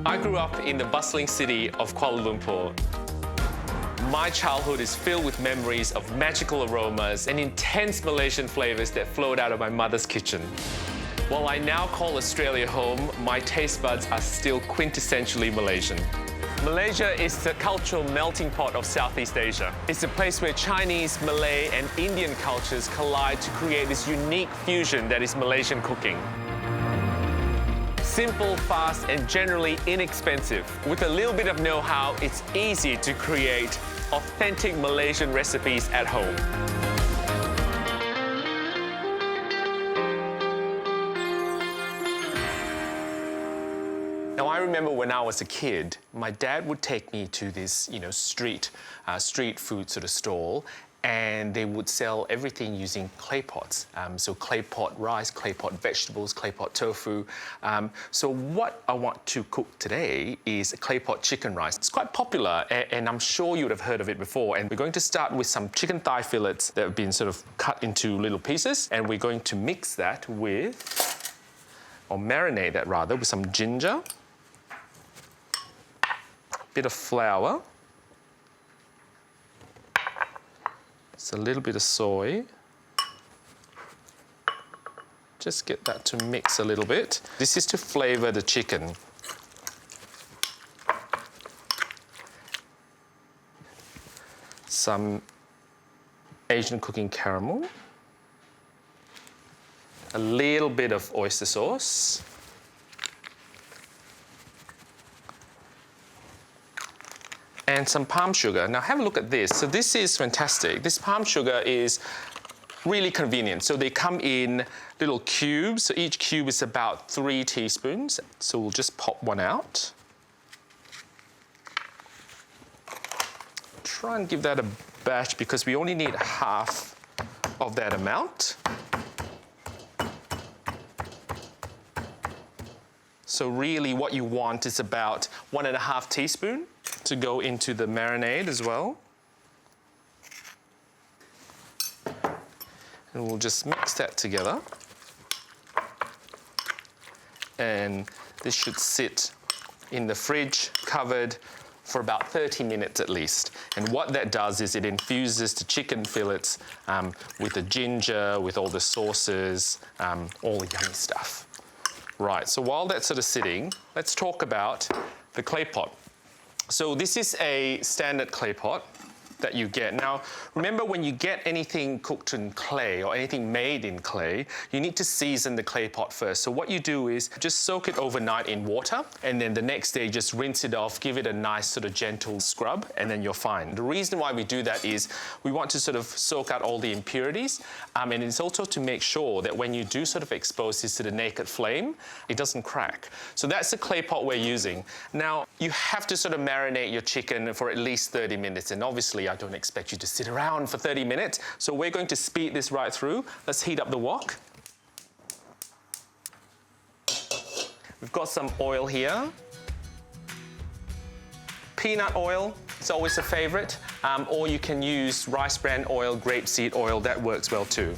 I grew up in the bustling city of Kuala Lumpur. My childhood is filled with memories of magical aromas and intense Malaysian flavors that flowed out of my mother's kitchen. While I now call Australia home, my taste buds are still quintessentially Malaysian. Malaysia is the cultural melting pot of Southeast Asia. It's a place where Chinese, Malay and Indian cultures collide to create this unique fusion that is Malaysian cooking. Simple, fast and generally inexpensive. With a little bit of know-how, it's easy to create authentic Malaysian recipes at home. Now, I remember when I was a kid, my dad would take me to this, street food sort of stall, and they would sell everything using clay pots. So clay pot rice, clay pot vegetables, clay pot tofu. So what I want to cook today is clay pot chicken rice. It's quite popular, and I'm sure you would have heard of it before. And we're going to start with some chicken thigh fillets that have been sort of cut into little pieces, and we're going to mix that with, or marinate that rather, with some ginger, bit of flour, a little bit of soy. Just get that to mix a little bit. This is to flavor the chicken. Some Asian cooking caramel. A little bit of oyster sauce. And some palm sugar. Now have a look at this. So this is fantastic. This palm sugar is really convenient. So they come in little cubes. So each cube is about 3 teaspoons. So we'll just pop one out. Try and give that a bash because we only need half of that amount. So really what you want is about 1.5 teaspoons to go into the marinade as well. And we'll just mix that together. And this should sit in the fridge covered for about 30 minutes at least. And what that does is it infuses the chicken fillets with the ginger, with all the sauces, all the yummy stuff. Right, so while that's sort of sitting, let's talk about the clay pot. So this is a standard clay pot that you get. Now, remember when you get anything cooked in clay or anything made in clay, you need to season the clay pot first. So what you do is just soak it overnight in water, and then the next day just rinse it off, give it a nice sort of gentle scrub, and then you're fine. The reason why we do that is we want to sort of soak out all the impurities, and it's also to make sure that when you do sort of expose this to the naked flame, it doesn't crack. So that's the clay pot we're using. Now, you have to sort of marinate your chicken for at least 30 minutes, and obviously I don't expect you to sit around for 30 minutes, so we're going to speed this right through. Let's heat up the wok. We've got some oil here. Peanut oil, it's always a favorite, or you can use rice bran oil, grapeseed oil, that works well too.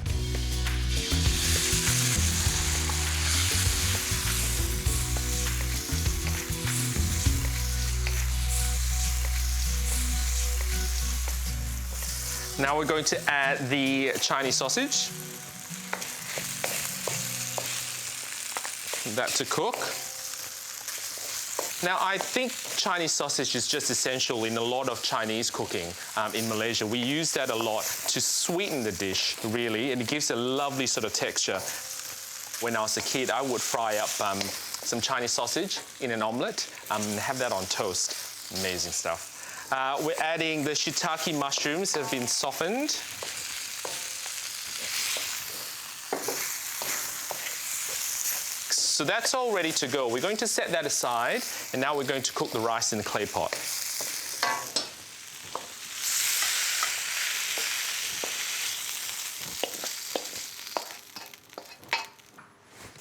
Now we're going to add the Chinese sausage. That to cook. Now, I think Chinese sausage is just essential in a lot of Chinese cooking in Malaysia. We use that a lot to sweeten the dish, really, and it gives a lovely sort of texture. When I was a kid, I would fry up some Chinese sausage in an omelette and have that on toast. Amazing stuff. We're adding the shiitake mushrooms that have been softened. So that's all ready to go. We're going to set that aside, and now we're going to cook the rice in the clay pot.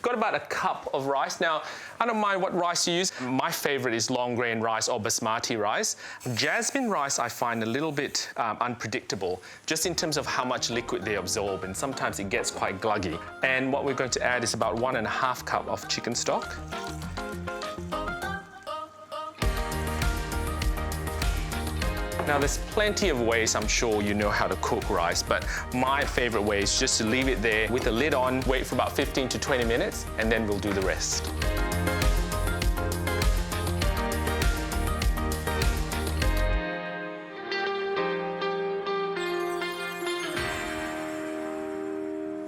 Got about a cup of rice. Now, I don't mind what rice you use. My favorite is long grain rice or basmati rice. Jasmine rice I find a little bit unpredictable, just in terms of how much liquid they absorb, and sometimes it gets quite gluggy. And what we're going to add is about 1.5 cups of chicken stock. Now, there's plenty of ways I'm sure you know how to cook rice, but my favorite way is just to leave it there with the lid on, wait for about 15 to 20 minutes, and then we'll do the rest.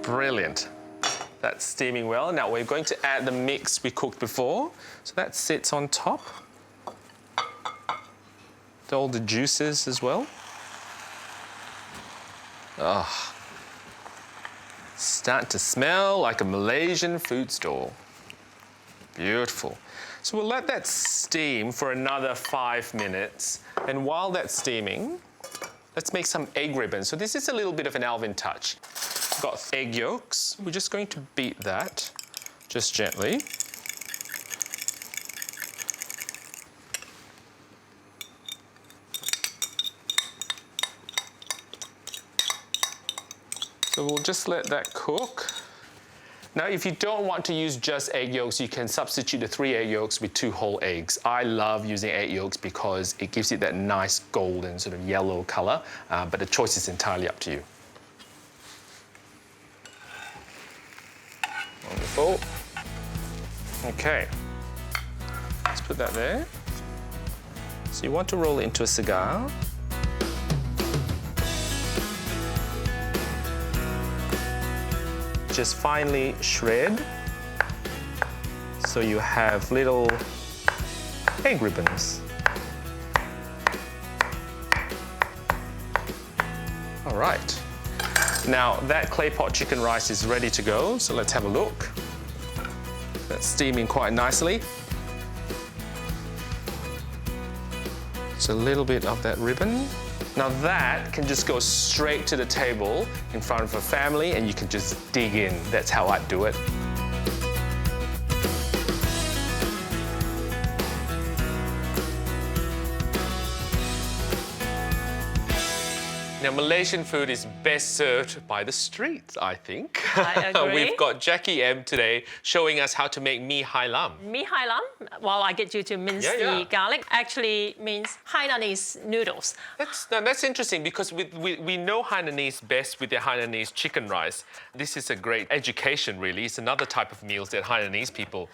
Brilliant. That's steaming well. Now we're going to add the mix we cooked before. So that sits on top. All the juices as well. Oh, starting to smell like a Malaysian food store. Beautiful. So we'll let that steam for another 5 minutes. And while that's steaming, let's make some egg ribbons. So this is a little bit of an Alvin touch. We've got egg yolks. We're just going to beat that just gently. So we'll just let that cook. Now, if you don't want to use just egg yolks, you can substitute the 3 egg yolks with 2 whole eggs. I love using egg yolks because it gives it that nice golden sort of yellow color, but the choice is entirely up to you. Wonderful. Okay, let's put that there. So you want to roll it into a cigar. Just finely shred so you have little egg ribbons. All right. Now that clay pot chicken rice is ready to go, so let's have a look. That's steaming quite nicely. Just a little bit of that ribbon. Now that can just go straight to the table in front of a family and you can just dig in. That's how I do it. Now, Malaysian food is best served by the streets, I think. I agree. We've got Jackie M today showing us how to make mee hai lam. Mee hai lam, while I get you to mince the garlic, actually means Hainanese noodles. That's interesting because we know Hainanese best with their Hainanese chicken rice. This is a great education, really. It's another type of meals that Hainanese people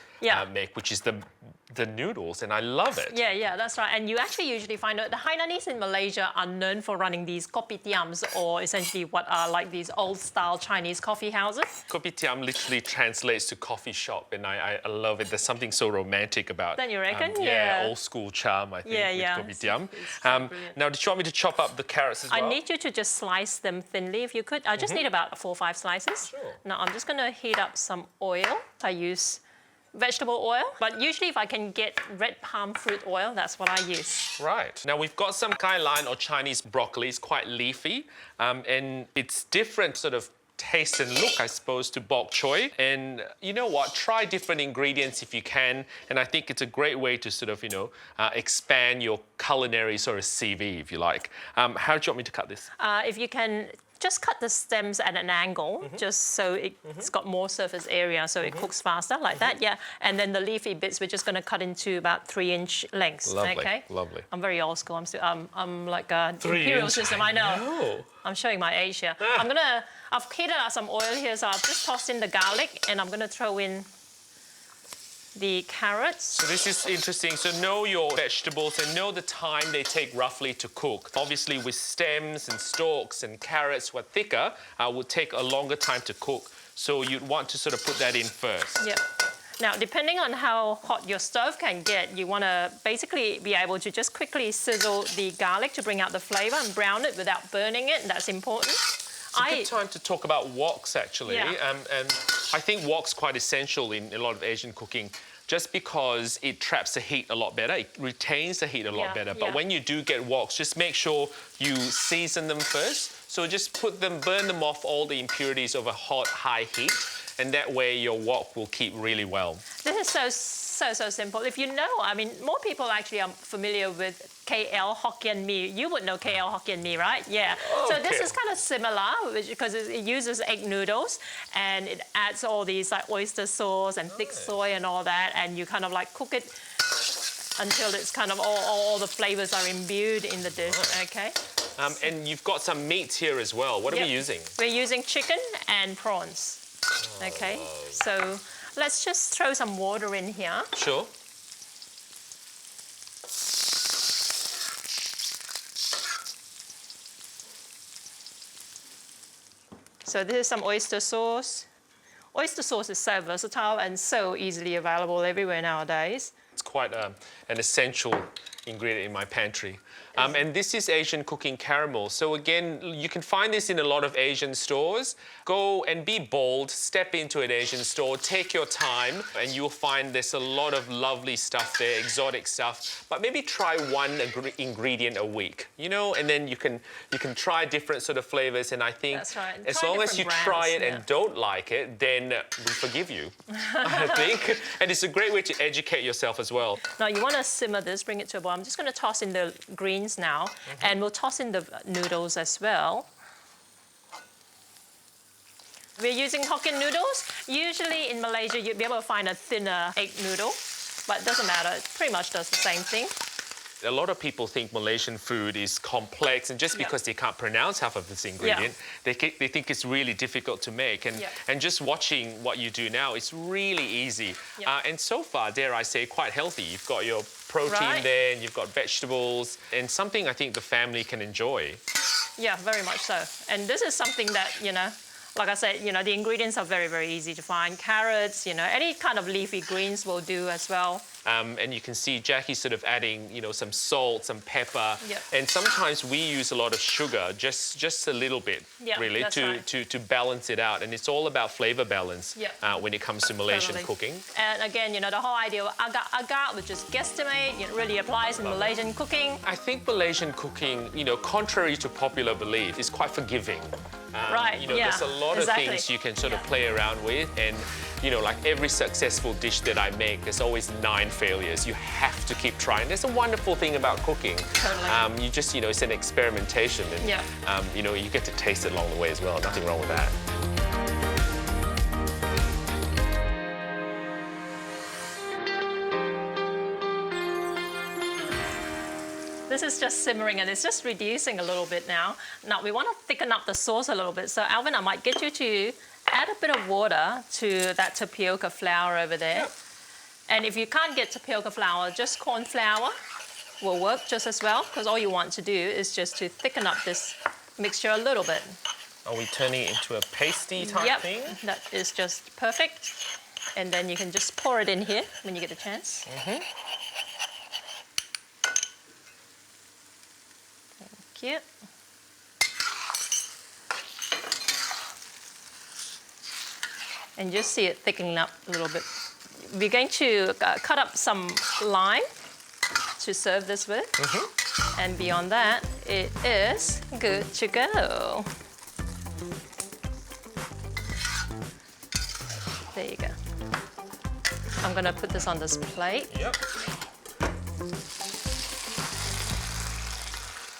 make, which is the noodles, and I love it. Yeah, that's right. And you actually usually find out the Hainanese in Malaysia are known for running these kopitiams, or essentially what are like these old-style Chinese coffee houses. Kopitiam literally translates to coffee shop, and I love it. There's something so romantic about. Don't you reckon? Old school charm, I think, with kopitiam. It's so now, did you want me to chop up the carrots as well? I need you to just slice them thinly, if you could. I just need about 4 or 5 slices. Sure. Now, I'm just going to heat up some oil. I use vegetable oil, but usually if I can get red palm fruit oil, that's what I use. Right. Now we've got some kai lan or Chinese broccoli. It's quite leafy, and it's different sort of taste and look, I suppose, to bok choy. And you know what? Try different ingredients if you can. And I think it's a great way to sort of, expand your culinary sort of CV, if you like. How do you want me to cut this? If you can just cut the stems at an angle, just so it's got more surface area, so it cooks faster, like that, And then the leafy bits, we're just going to cut into about 3-inch lengths. Lovely, okay? lovely. I'm very old school. I'm like a imperial system. I know. I'm showing my age here. I've heated up some oil here, so I've just tossed in the garlic, and I'm going to throw in the carrots. So this is interesting. So know your vegetables and know the time they take roughly to cook. Obviously with stems and stalks and carrots who are thicker, will take a longer time to cook. So you'd want to sort of put that in first. Yep. Now, depending on how hot your stove can get, you want to basically be able to just quickly sizzle the garlic to bring out the flavour and brown it without burning it. That's important. It's a good time to talk about woks, actually. And I think wok's quite essential in a lot of Asian cooking, just because it traps the heat a lot better. It retains the heat a lot better. But when you do get woks, just make sure you season them first. So just burn them off all the impurities of a hot, high heat. And that way your wok will keep really well. This is so simple. If you know, I mean, more people actually are familiar with KL Hokkien mee. You would know KL Hokkien mee, right? Yeah. Okay. So this is kind of similar because it uses egg noodles and it adds all these like oyster sauce and thick soy and all that, and you kind of like cook it until it's kind of all the flavors are imbued in the dish, okay? And you've got some meats here as well. What are we using? We're using chicken and prawns, okay? So let's just throw some water in here. Sure. So this is some oyster sauce. Oyster sauce is so versatile and so easily available everywhere nowadays. It's quite an essential ingredient in my pantry. And this is Asian cooking caramel. So again, you can find this in a lot of Asian stores. Go and be bold, step into an Asian store, take your time, and you'll find there's a lot of lovely stuff there, exotic stuff. But maybe try one ingredient a week, you know, and then you can try different sort of flavors. And I think That's right. as Try long as you different try it brands, and don't like it, then we forgive you, I think. And it's a great way to educate yourself as well. Now you want to simmer this, bring it to a boil. I'm just going to toss in the greens now, and we'll toss in the noodles as well. We're using Hokkien noodles. Usually in Malaysia, you'd be able to find a thinner egg noodle, but it doesn't matter. It pretty much does the same thing. A lot of people think Malaysian food is complex, and just because they can't pronounce half of this ingredient, they think it's really difficult to make. And just watching what you do now, it's really easy. And so far, dare I say, quite healthy. You've got your protein there, and you've got vegetables, and something I think the family can enjoy. Yeah, very much so. And this is something that, you know, like I said, you know, the ingredients are very, very easy to find. Carrots, you know, any kind of leafy greens will do as well. And you can see Jackie sort of adding, you know, some salt, some pepper, and sometimes we use a lot of sugar, just a little bit, really, to balance it out. And it's all about flavor balance when it comes to Malaysian cooking. And again, you know, the whole idea of agak, which is guesstimate, it really applies in Malaysian cooking. I think Malaysian cooking, you know, contrary to popular belief, is quite forgiving. You know, there's a lot of things you can sort of play around with, and you know, like every successful dish that I make, there's always 9 failures. You have to keep trying. There's a wonderful thing about cooking. Totally. You just, you know, it's an experimentation, and you know, you get to taste it along the way as well. Nothing wrong with that. This is just simmering and it's just reducing a little bit now. Now we want to thicken up the sauce a little bit. So Alvin, I might get you to add a bit of water to that tapioca flour over there. And if you can't get tapioca flour, just corn flour will work just as well, because all you want to do is just to thicken up this mixture a little bit. Are we turning it into a pasty type thing? That is just perfect. And then you can just pour it in here when you get a chance. Thank you. And just see it thickening up a little bit. We're going to cut up some lime to serve this with. And beyond that, it is good to go. There you go. I'm going to put this on this plate.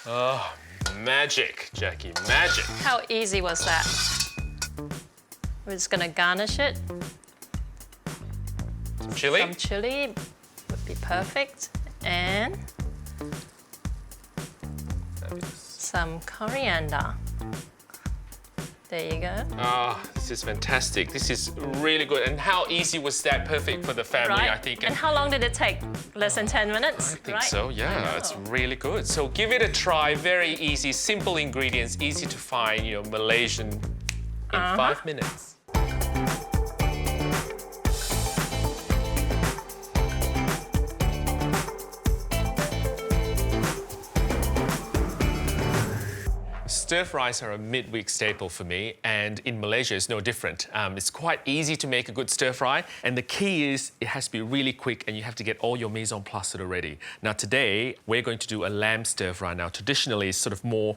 Oh, magic, Jackie, magic. How easy was that? We're just going to garnish it. Some chili? Some chili would be perfect. And some coriander. There you go. Oh, this is fantastic. This is really good. And how easy was that? Perfect for the family, I think. And how long did it take? Less than 10 minutes? I think so, yeah. It's really good. So give it a try. Very easy, simple ingredients, easy to find, you know, Malaysian in 5 minutes. Stir fries are a midweek staple for me, and in Malaysia it's no different. It's quite easy to make a good stir fry, and the key is it has to be really quick and you have to get all your mise en place sort of ready. Now today we're going to do a lamb stir fry. Now traditionally it's sort of more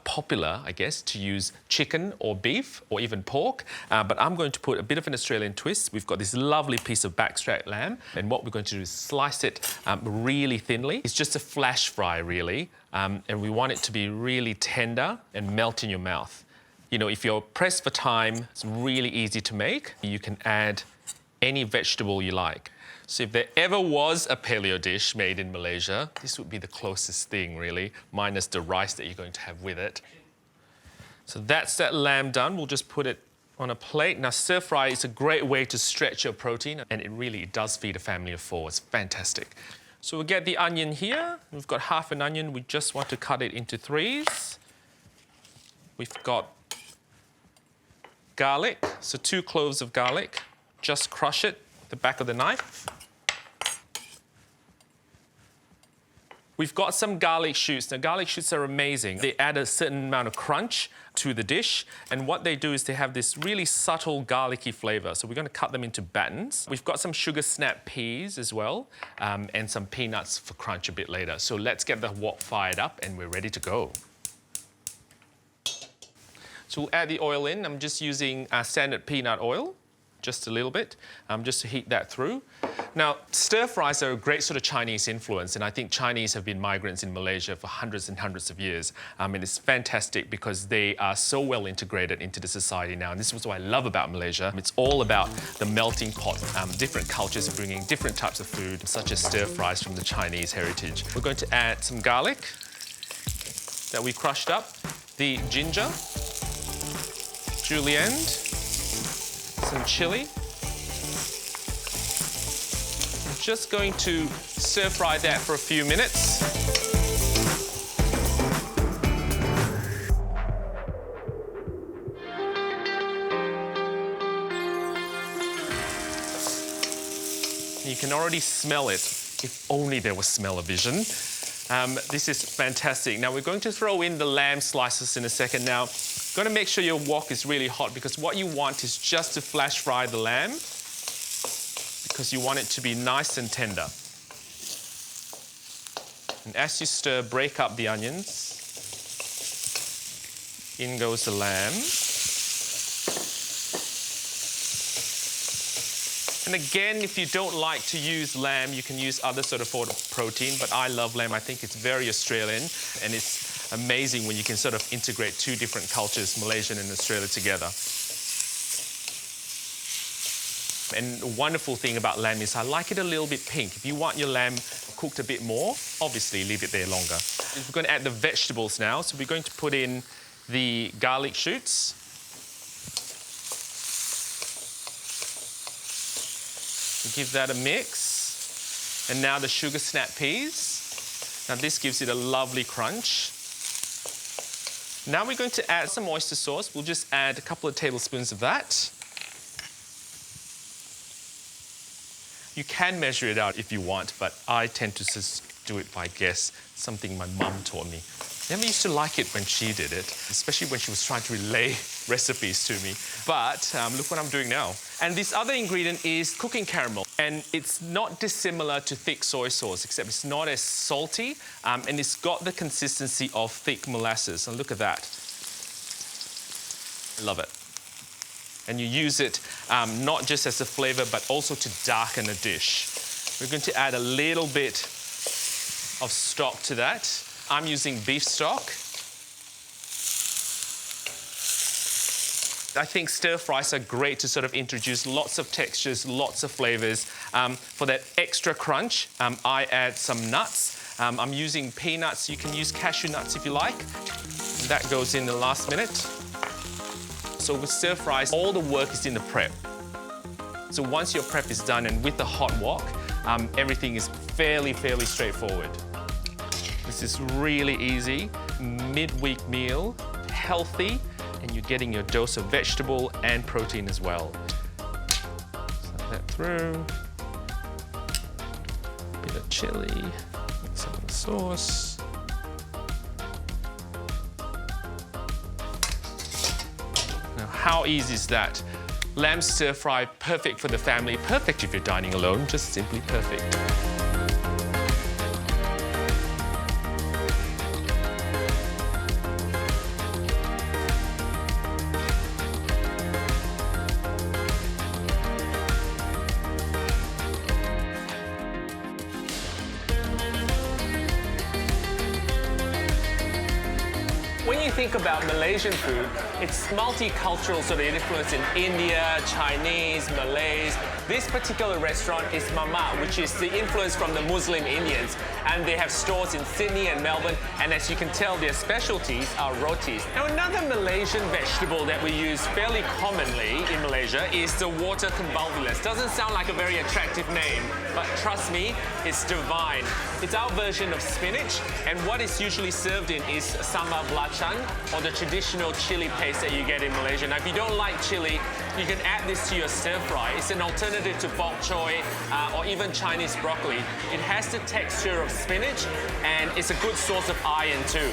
popular, I guess, to use chicken or beef or even pork, but I'm going to put a bit of an Australian twist. We've got this lovely piece of backstrap lamb, and what we're going to do is slice it really thinly. It's just a flash fry really. And we want it to be really tender and melt in your mouth. You know, if you're pressed for time, it's really easy to make. You can add any vegetable you like. So if there ever was a paleo dish made in Malaysia, this would be the closest thing, really, minus the rice that you're going to have with it. So that's that lamb done. We'll just put it on a plate. Now, stir fry is a great way to stretch your protein, and it really does feed a family of 4. It's fantastic. So we'll get the onion here. We've got half an onion. We just want to cut it into 3s. We've got garlic, so 2 cloves of garlic. Just crush it, the back of the knife. We've got some garlic shoots. Now, garlic shoots are amazing. They add a certain amount of crunch to the dish, and what they do is they have this really subtle garlicky flavour. So we're going to cut them into battens. We've got some sugar snap peas as well, and some peanuts for crunch a bit later. So let's get the wok fired up, and we're ready to go. So we'll add the oil in. I'm just using standard peanut oil, just a little bit, just to heat that through. Now, stir fries are a great sort of Chinese influence, and I think Chinese have been migrants in Malaysia for hundreds and hundreds of years. And it's fantastic because they are so well integrated into the society now. And this is what I love about Malaysia. It's all about the melting pot. Different cultures are bringing different types of food, such as stir fries from the Chinese heritage. We're going to add some garlic that we crushed up, the ginger, julienne, some chili. I'm just going to stir fry that for a few minutes. You can already smell it. If only there was smell-o-vision. This is fantastic. Now we're going to throw in the lamb slices in a second. Now, you've got to make sure your wok is really hot because what you want is just to flash fry the lamb because you want it to be nice and tender. And as you stir, break up the onions. In goes the lamb. And again, if you don't like to use lamb, you can use other sort of protein, but I love lamb. I think it's very Australian, and it's amazing when you can sort of integrate 2 different cultures, Malaysian and Australia, together. And the wonderful thing about lamb is I like it a little bit pink. If you want your lamb cooked a bit more, obviously leave it there longer. We're going to add the vegetables now, so we're going to put in the garlic shoots. Give that a mix. And now the sugar snap peas. Now this gives it a lovely crunch. Now we're going to add some oyster sauce. We'll just add a couple of tablespoons of that. You can measure it out if you want, but I tend to just do it by guess, something my mum taught me. I never used to like it when she did it, especially when she was trying to relay recipes to me. But look what I'm doing now. And this other ingredient is cooking caramel. And it's not dissimilar to thick soy sauce, except it's not as salty, and it's got the consistency of thick molasses. And look at that. I love it. And you use it not just as a flavor, but also to darken a dish. We're going to add a little bit of stock to that. I'm using beef stock. I think stir fries are great to sort of introduce lots of textures, lots of flavors. For that extra crunch, I add some nuts. I'm using peanuts. You can use cashew nuts if you like. That goes in the last minute. So with stir fries, all the work is in the prep. So once your prep is done and with the hot wok, everything is fairly straightforward. This is really easy, midweek meal, healthy, and you're getting your dose of vegetable and protein as well. Slide that through. Bit of chili, some of the sauce. Now, how easy is that? Lamb stir fry, perfect for the family, perfect if you're dining alone, just simply perfect. When you think about Malaysian food, It's multicultural, so they influence in India, Chinese, Malays. This particular restaurant is Mama, which is the influence from the Muslim Indians. And they have stores in Sydney and Melbourne. And as you can tell, their specialties are rotis. Now, another Malaysian vegetable that we use fairly commonly in Malaysia is the water convolvulus. Doesn't sound like a very attractive name, but trust me, it's divine. It's our version of spinach, and what it's usually served in is sambal belacan, or the traditional chili paste that you get in Malaysia. Now, if you don't like chili, you can add this to your stir fry. It's an alternative to bok choy or even Chinese broccoli. It has the texture of spinach, and it's a good source of iron too.